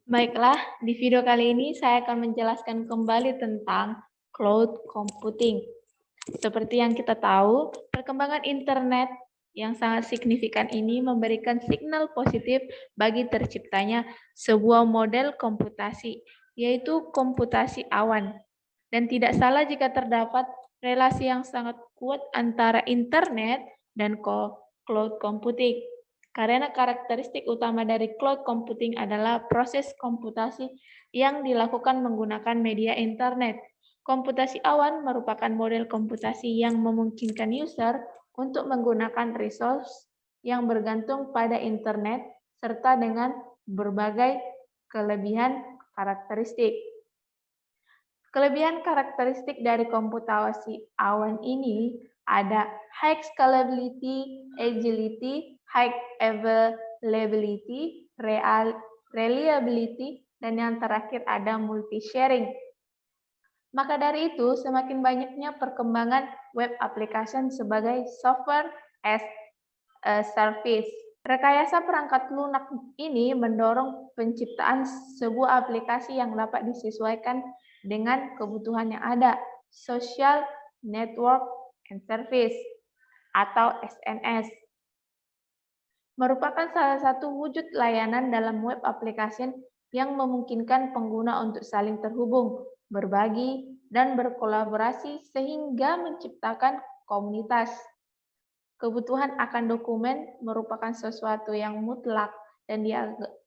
Baiklah, di video kali ini saya akan menjelaskan kembali tentang cloud computing. Seperti yang kita tahu, perkembangan internet yang sangat signifikan ini memberikan signal positif bagi terciptanya sebuah model komputasi, yaitu komputasi awan. Dan tidak salah jika terdapat relasi yang sangat kuat antara internet dan cloud computing. Karena karakteristik utama dari cloud computing adalah proses komputasi yang dilakukan menggunakan media internet. Komputasi awan merupakan model komputasi yang memungkinkan user untuk menggunakan resource yang bergantung pada internet serta dengan berbagai kelebihan karakteristik. Kelebihan karakteristik dari komputasi awan ini ada high scalability, agility, high availability, reliability, dan yang terakhir ada multi-sharing. Maka dari itu, semakin banyaknya perkembangan web application sebagai software as a service. Rekayasa perangkat lunak ini mendorong penciptaan sebuah aplikasi yang dapat disesuaikan dengan kebutuhan yang ada, Social Network and Service atau SNS. Merupakan salah satu wujud layanan dalam web application yang memungkinkan pengguna untuk saling terhubung, berbagi, dan berkolaborasi sehingga menciptakan komunitas. Kebutuhan akan dokumen merupakan sesuatu yang mutlak dan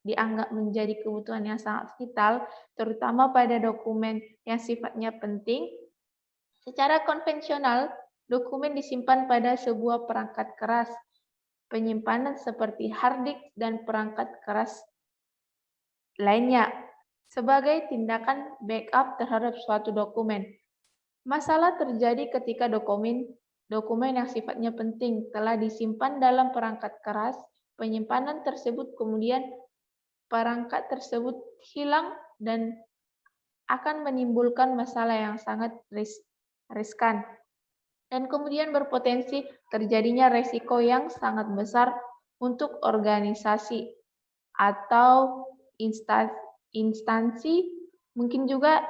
dianggap menjadi kebutuhan yang sangat vital, terutama pada dokumen yang sifatnya penting. Secara konvensional, dokumen disimpan pada sebuah perangkat keras penyimpanan seperti hard disk dan perangkat keras lainnya sebagai tindakan backup terhadap suatu dokumen. Masalah terjadi ketika dokumen yang sifatnya penting telah disimpan dalam perangkat keras penyimpanan tersebut, kemudian perangkat tersebut hilang dan akan menimbulkan masalah yang sangat riskan. Dan kemudian berpotensi terjadinya resiko yang sangat besar untuk organisasi atau instansi, mungkin juga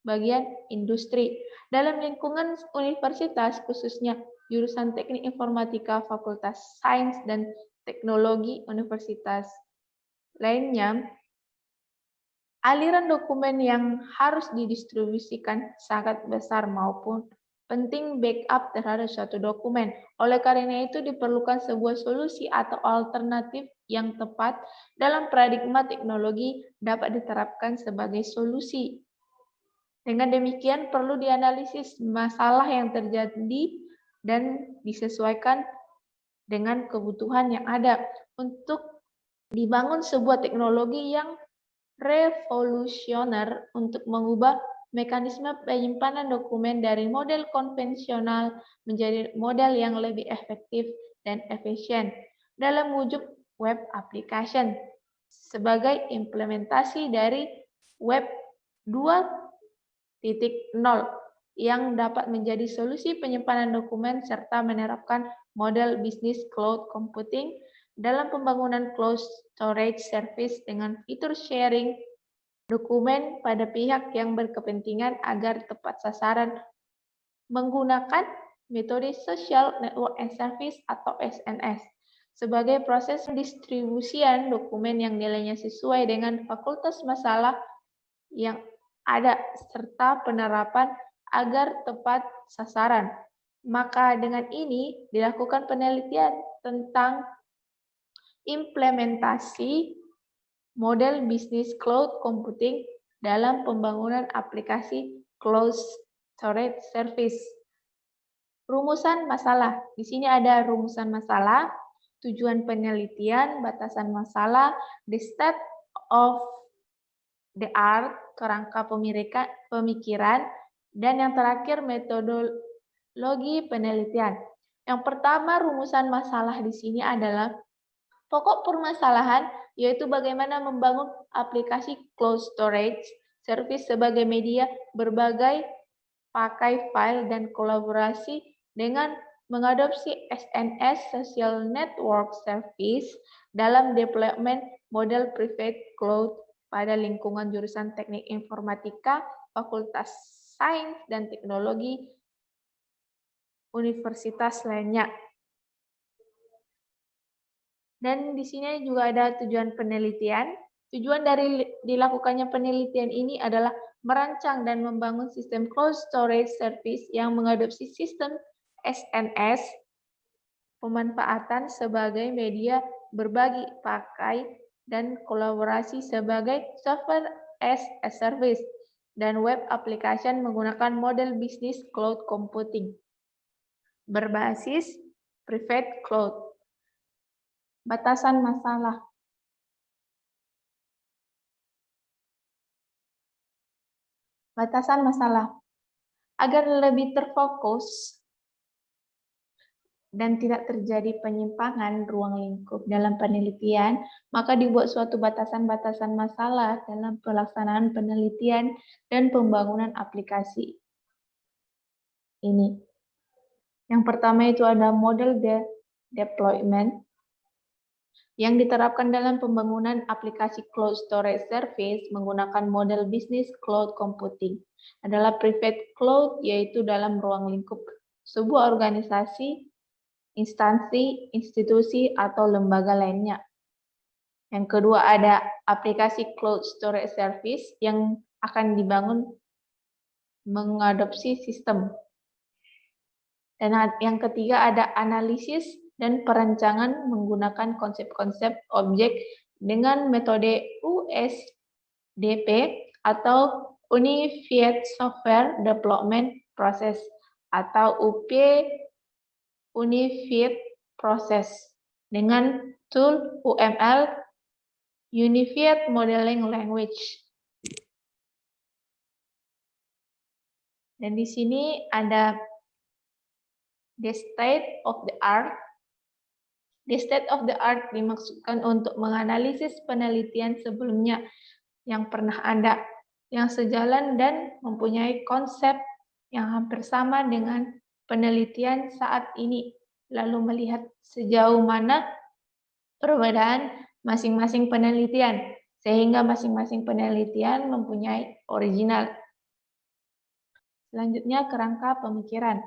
bagian industri. Dalam lingkungan universitas, khususnya jurusan Teknik Informatika, Fakultas Sains dan Teknologi universitas lainnya, aliran dokumen yang harus didistribusikan sangat besar maupun penting backup terhadap suatu dokumen. Oleh karena itu diperlukan sebuah solusi atau alternatif yang tepat dalam paradigma teknologi dapat diterapkan sebagai solusi. Dengan demikian perlu dianalisis masalah yang terjadi dan disesuaikan dengan kebutuhan yang ada untuk dibangun sebuah teknologi yang revolusioner untuk mengubah mekanisme penyimpanan dokumen dari model konvensional menjadi model yang lebih efektif dan efisien dalam wujud web application sebagai implementasi dari Web 2.0 yang dapat menjadi solusi penyimpanan dokumen serta menerapkan model bisnis cloud computing dalam pembangunan cloud storage service dengan fitur sharing dokumen pada pihak yang berkepentingan agar tepat sasaran menggunakan metode Social Network and Service atau SNS sebagai proses pendistribusian dokumen yang nilainya sesuai dengan fakultas masalah yang ada serta penerapan agar tepat sasaran. Maka dengan ini dilakukan penelitian tentang implementasi model bisnis cloud computing dalam pembangunan aplikasi cloud storage service. Rumusan masalah. Di sini ada rumusan masalah, tujuan penelitian, batasan masalah, the state of the art, kerangka pemikiran, dan yang terakhir metodologi penelitian. Yang pertama, rumusan masalah di sini adalah pokok permasalahan yaitu bagaimana membangun aplikasi cloud storage service sebagai media berbagai pakai file dan kolaborasi dengan mengadopsi SNS Social Network Service dalam deployment model private cloud pada lingkungan jurusan Teknik Informatika, Fakultas Sains dan Teknologi, universitas lainnya. Dan di sini juga ada tujuan penelitian. Tujuan dari dilakukannya penelitian ini adalah merancang dan membangun sistem cloud storage service yang mengadopsi sistem SNS, pemanfaatan sebagai media berbagi pakai dan kolaborasi sebagai software as a service dan web application menggunakan model bisnis cloud computing berbasis private cloud. Batasan masalah. Batasan masalah. Agar lebih terfokus dan tidak terjadi penyimpangan ruang lingkup dalam penelitian, maka dibuat suatu batasan-batasan masalah dalam pelaksanaan penelitian dan pembangunan aplikasi. Ini. Yang pertama itu ada model deployment, yang diterapkan dalam pembangunan aplikasi cloud storage service menggunakan model bisnis cloud computing. Adalah private cloud, yaitu dalam ruang lingkup sebuah organisasi, instansi, institusi, atau lembaga lainnya. Yang kedua ada aplikasi cloud storage service yang akan dibangun mengadopsi sistem. Dan yang ketiga ada analisis dan perancangan menggunakan konsep-konsep objek dengan metode USDP atau Unified Software Development Process atau UP Unified Process dengan tool UML Unified Modeling Language. Dan di sini ada the state of the art. The state of the art dimaksudkan untuk menganalisis penelitian sebelumnya yang pernah ada, yang sejalan dan mempunyai konsep yang hampir sama dengan penelitian saat ini, lalu melihat sejauh mana perbedaan masing-masing penelitian, sehingga masing-masing penelitian mempunyai original. Selanjutnya, kerangka pemikiran.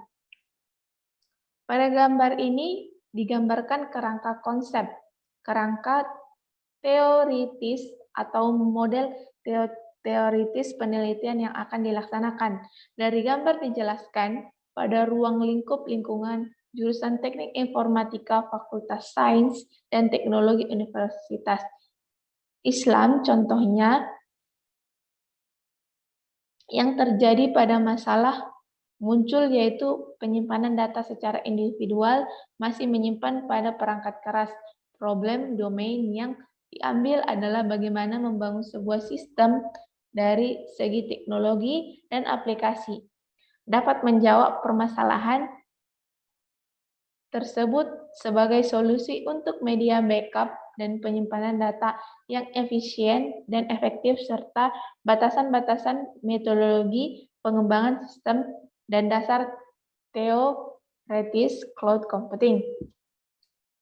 Pada gambar ini digambarkan kerangka konsep, kerangka teoritis atau model teoritis penelitian yang akan dilaksanakan. Dari gambar dijelaskan pada ruang lingkup lingkungan jurusan Teknik Informatika Fakultas Sains dan Teknologi Universitas Islam, contohnya yang terjadi pada masalah muncul yaitu penyimpanan data secara individual masih menyimpan pada perangkat keras. Problem domain yang diambil adalah bagaimana membangun sebuah sistem dari segi teknologi dan aplikasi dapat menjawab permasalahan tersebut sebagai solusi untuk media backup dan penyimpanan data yang efisien dan efektif serta batasan-batasan metodologi pengembangan sistem dan dasar teoritis cloud computing.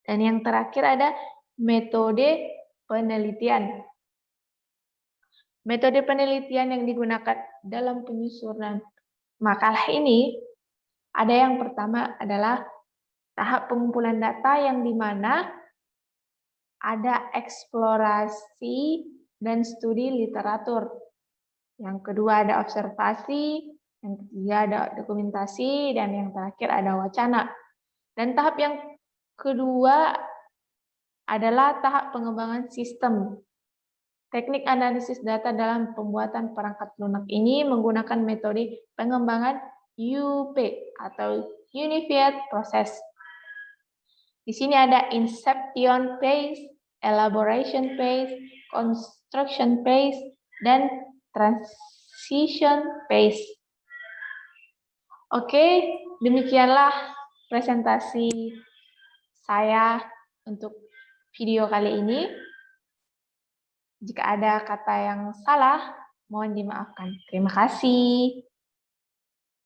Dan yang terakhir ada metode penelitian. Metode penelitian yang digunakan dalam penyusunan makalah ini ada yang pertama adalah tahap pengumpulan data yang dimana ada eksplorasi dan studi literatur. Yang kedua ada observasi, yang ketiga ada dokumentasi, dan yang terakhir ada wacana. Dan tahap yang kedua adalah tahap pengembangan sistem. Teknik analisis data dalam pembuatan perangkat lunak ini menggunakan metode pengembangan UP atau Unified Process. Di sini ada inception phase, elaboration phase, construction phase, dan transition phase. Oke, demikianlah presentasi saya untuk video kali ini. Jika ada kata yang salah, mohon dimaafkan. Terima kasih.